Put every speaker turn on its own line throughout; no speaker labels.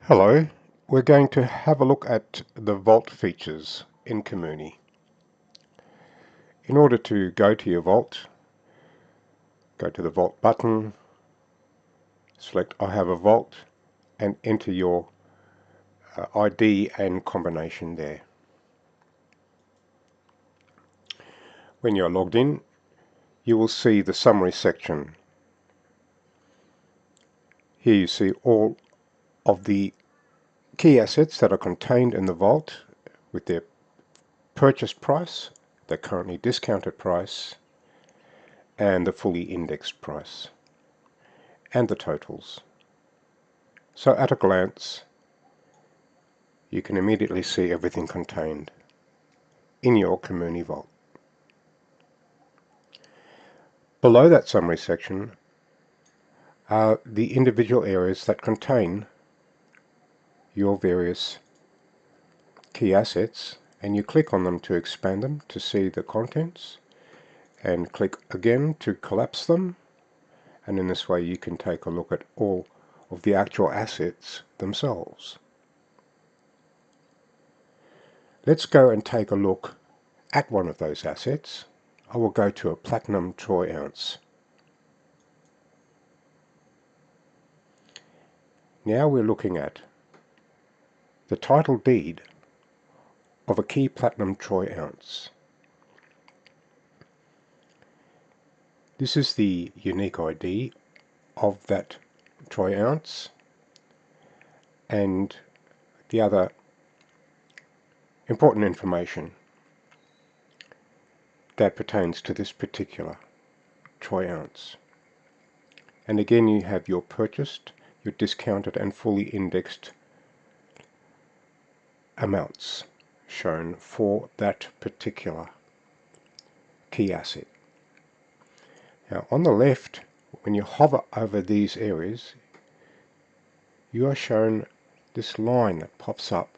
Hello, we're going to have a look at the vault features in kiMūni. In order to go to your vault, go to the vault button, select I have a vault and enter your ID and combination there. When you're logged in, you will see the summary section. Here you see all of the key assets that are contained in the vault with their purchase price, the currently discounted price, and the fully indexed price, and the totals. So at a glance, you can immediately see everything contained in your kiMūni vault. Below that summary section are the individual areas that contain your various key assets, and you click on them to expand them to see the contents, and click again to collapse them, and in this way you can take a look at all of the actual assets themselves. Let's go and take a look at one of those assets. I will go to a platinum troy ounce. Now we're looking at the title deed of a key platinum troy ounce. This is the unique ID of that troy ounce, and the other important information that pertains to this particular troy ounce. And again, you have your purchased, your discounted and fully indexed amounts shown for that particular key asset. Now on the left, when you hover over these areas, you are shown this line that pops up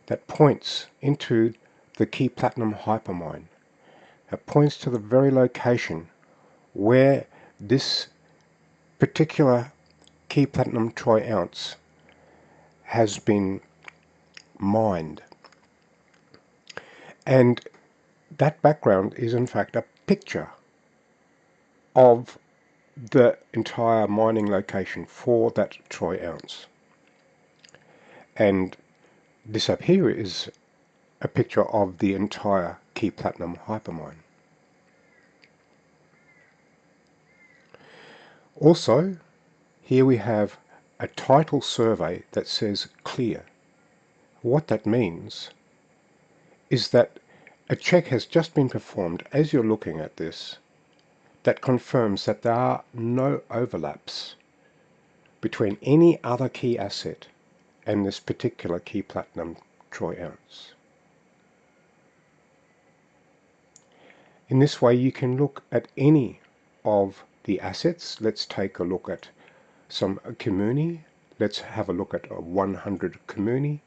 that points into the key platinum hypermine. It points to the very location where this particular key platinum troy ounce has been mined. And that background is in fact a picture of the entire mining location for that troy ounce. And this up here is a picture of the entire key platinum hypermine. Also, here we have a title survey that says clear. What that means is that a check has just been performed as you're looking at this that confirms that there are no overlaps between any other key asset and this particular key platinum troy ounce. In this way you can look at any of the assets. Let's take a look at some kiMūni. Let's have a look at a 100 kiMūni,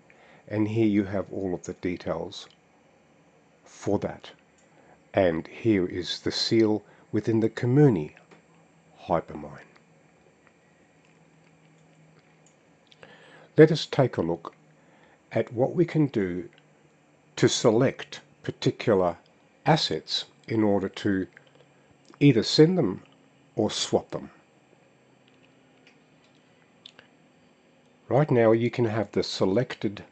and here you have all of the details for that. And here is the seal within the kiMūni hypermine. Let us take a look at what we can do to select particular assets in order to either send them or swap them. Right now you can have the selected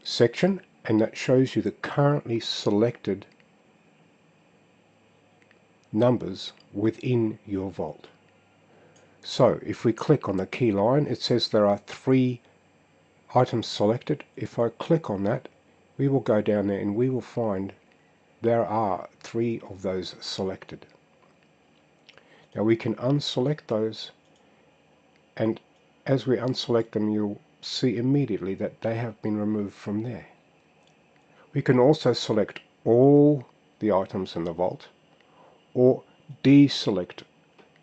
section, and that shows you the currently selected numbers within your vault. So if we click on the key line, it says there are 3 items selected. If I click on that, we will go down there and we will find there are 3 of those selected. Now we can unselect those, and as we unselect them you'll see immediately that they have been removed from there. We can also select all the items in the vault, or deselect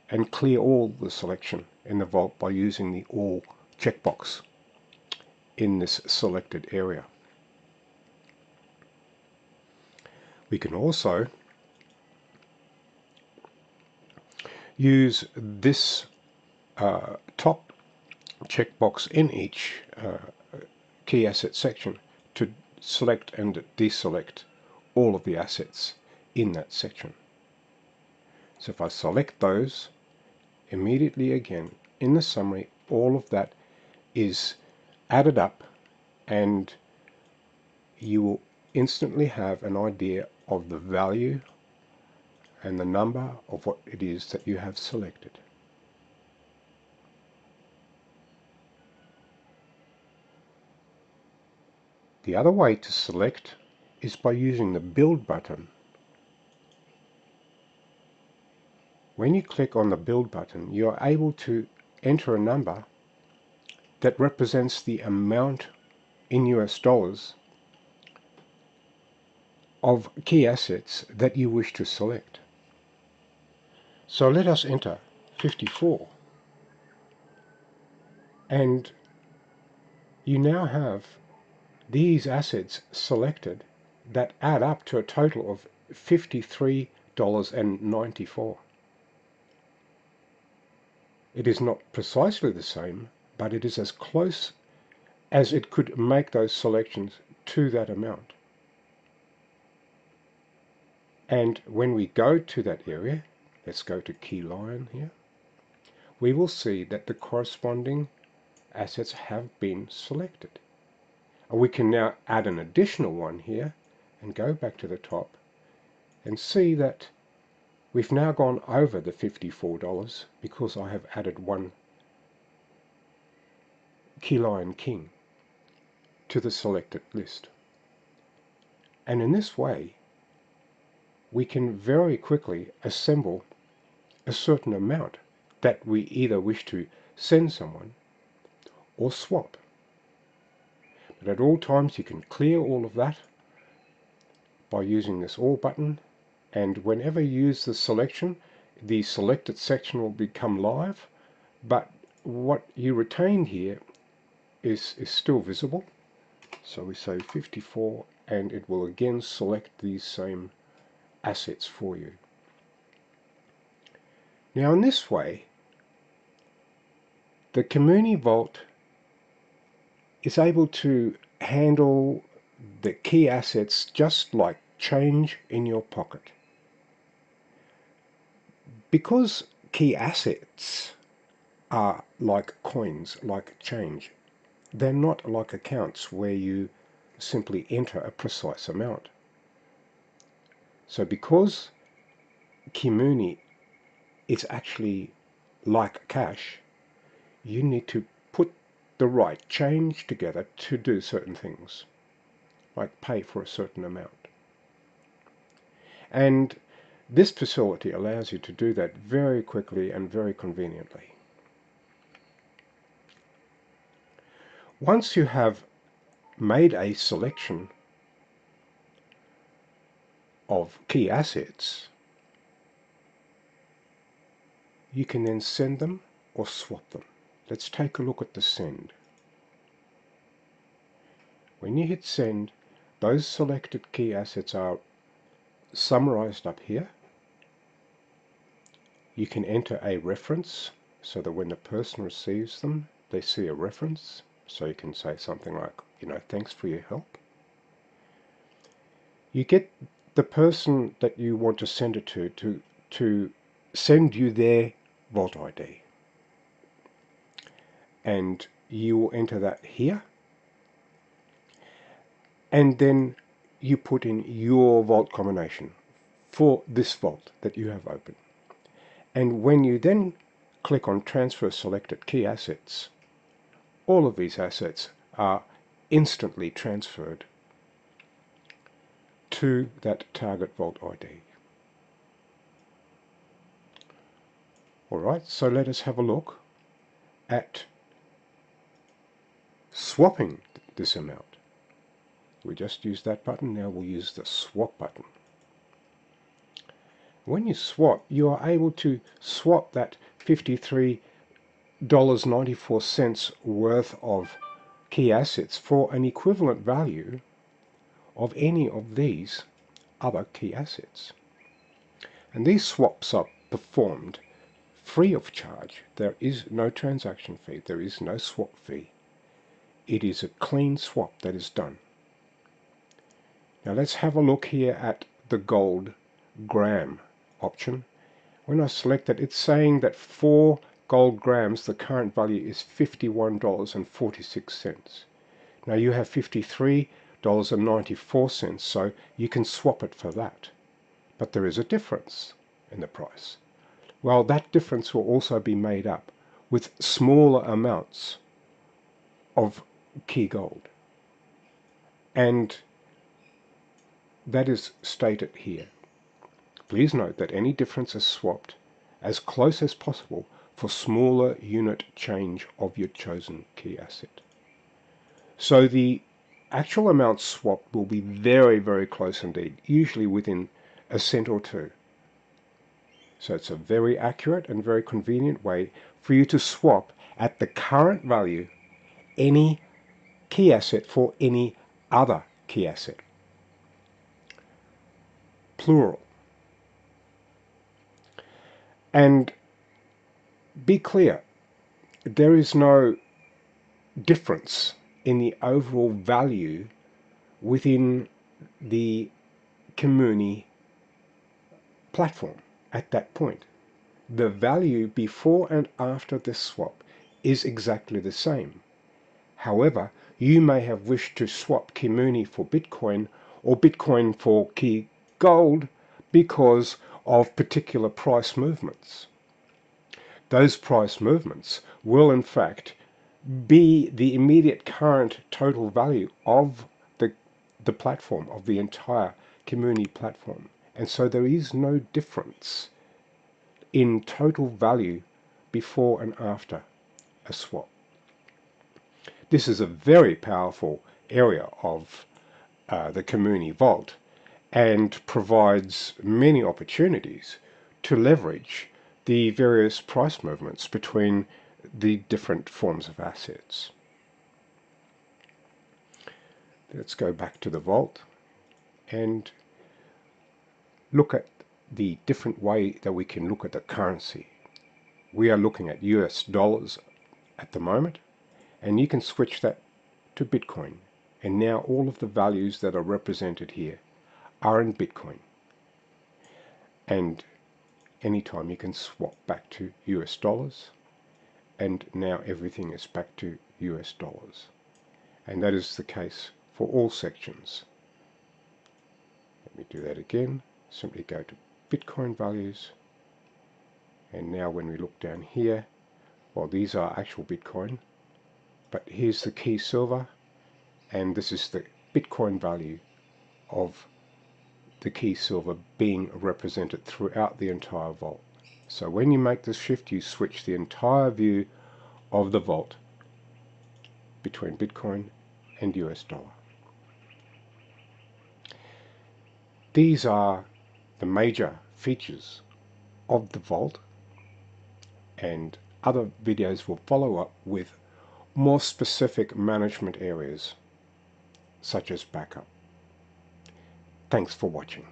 and clear all the selection in the vault by using the all checkbox in this selected area. We can also use this top checkbox in each key asset section to select and deselect all of the assets in that section. So if I select those, immediately again in the summary, all of that is added up, and you will instantly have an idea of the value and the number of what it is that you have selected. The other way to select is by using the build button. When you click on the build button, you are able to enter a number that represents the amount in US dollars of key assets that you wish to select. So let us enter 54, and you now have these assets selected that add up to a total of $53.94. It is not precisely the same, but it is as close as it could make those selections to that amount. And when we go to that area, let's go to key line here, we will see that the corresponding assets have been selected. We can now add an additional one here and go back to the top and see that we've now gone over the $54 because I have added one keyline king to the selected list. And in this way, we can very quickly assemble a certain amount that we either wish to send someone or swap. But at all times you can clear all of that by using this all button, and whenever you use the selection, the selected section will become live, but what you retained here is still visible. So we say 54, and it will again select these same assets for you. Now in this way, the kiMūni Vault is able to handle the key assets just like change in your pocket. Because key assets are like coins, like change, they're not like accounts where you simply enter a precise amount. So because kiMūni is actually like cash, you need to put the right change together to do certain things, like pay for a certain amount. And this facility allows you to do that very quickly and very conveniently. Once you have made a selection of key assets, you can then send them or swap them. Let's take a look at the send. When you hit send, those selected key assets are summarized up here. You can enter a reference so that when the person receives them, they see a reference. So you can say something like, thanks for your help. You get the person that you want to send it to send you their Vault ID. And you will enter that here. And then you put in your vault combination for this vault that you have open. And when you then click on transfer selected key assets, all of these assets are instantly transferred to that target Vault ID. Alright, so let us have a look at swapping this amount. We just used that button, now we'll use the swap button. When you swap, you are able to swap that $53.94 worth of key assets for an equivalent value of any of these other key assets. And these swaps are performed free of charge. There is no transaction fee. There is no swap fee. It is a clean swap that is done. Now let's have a look here at the gold gram option. When I select it, it's saying that for gold grams the current value is $51.46. Now you have $53.94, so you can swap it for that. But there is a difference in the price. Well, that difference will also be made up with smaller amounts of key gold. And that is stated here. Please note that any difference is swapped as close as possible for smaller unit change of your chosen key asset. So the actual amount swapped will be very, very close indeed, usually within a cent or two. So it's a very accurate and very convenient way for you to swap at the current value any key asset for any other key asset. Plural. And be clear, there is no difference in the overall value within the kiMūni platform at that point. The value before and after this swap is exactly the same. However, you may have wished to swap kiMūni for Bitcoin or Bitcoin for key gold because of particular price movements. Those price movements will in fact be the immediate current total value of the platform, of the entire kiMūni platform. And so there is no difference in total value before and after a swap. This is a very powerful area of the kiMūni vault and provides many opportunities to leverage the various price movements between the different forms of assets. Let's go back to the vault and look at the different way that we can look at the currency. We are looking at US dollars at the moment, and you can switch that to Bitcoin. And now all of the values that are represented here are in Bitcoin. And anytime you can swap back to US dollars, and now everything is back to US dollars. And that is the case for all sections. Let me do that again. Simply go to Bitcoin values, and now when we look down here, well, these are actual Bitcoin, but here's the key silver, and this is the Bitcoin value of the key silver being represented throughout the entire vault. So when you make this shift, you switch the entire view of the vault between Bitcoin and US dollar. These are the major features of the vault, and other videos will follow up with more specific management areas such as backup. Thanks for watching.